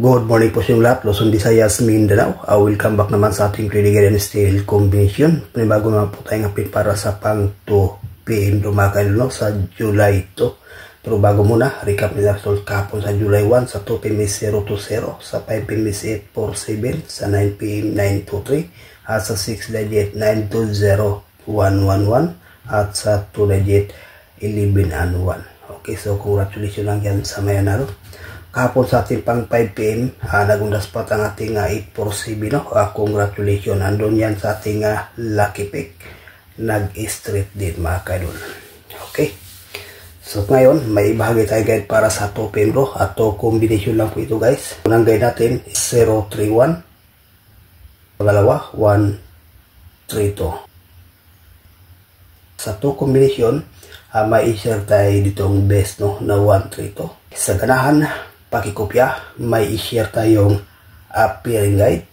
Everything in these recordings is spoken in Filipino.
Good morning po sa inyong lahat, Luzon, Visayas, Mindanao. Welcome back naman sa ating trading and style combination. Panibago naman po tayong apit para sa pang 2 PM lumakay sa July 2. Pero bago muna, recap nila result kahapon sa July 1 sa 2 PM is 020, sa 5 PM is 847, sa 9 PM 923, at sa 6 digit 920111, at sa 2 digit 1101. Okay, so congratulations lang yan sa mayanaro. Kahapon sa ating pang 5 PM, nagundas pa ang ating 847, no? Congratulations, andun yan sa ating lucky pick. Nag-straight din mga kaidol. Okay. So ngayon, may bahagi tayo guide para sa 2 PM bro. At to combination lang po ito guys. Unang guide natin is 031. Pangalawa, 132. Sa 2 combination, may i-share tayo ditong best no, na 132. Sa ganahan, pakikopya, may i-share tayong pairing guide.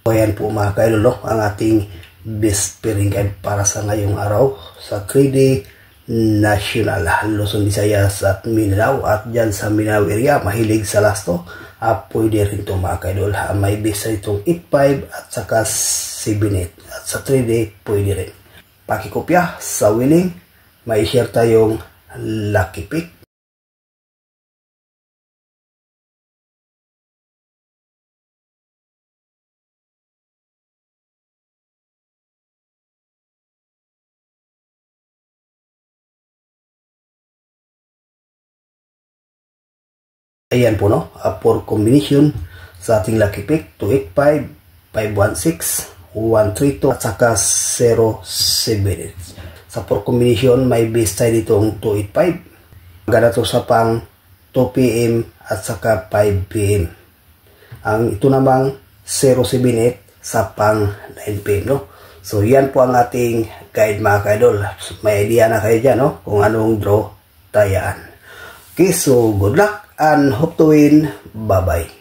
So ayan po mga kaidol, ang ating best pairing guide para sa ngayong araw sa 3D National, Luzon, Visayas at Mindanao. At dyan sa Mindanao area, mahilig sa lasto, pwede rin ito mga kaidol. May bisa itong 8.5 at saka 7.8. At sa 3D, pwede rin. Pakikopya sa winning, may share tayong lucky pick. Ayan po no, for combination sa ating lucky pick, 285, 516, 132 at saka 078. Sa for combination, may base tayo ditong 285. Maganda to sa pang 2 PM at saka 5 PM. Ang ito namang 078 sa pang 9 PM no. So yan po ang ating guide mga kaidol. May idea na kayo dyan no, kung anong draw tayaan. Okay, so good luck and hope to win. Bye-bye.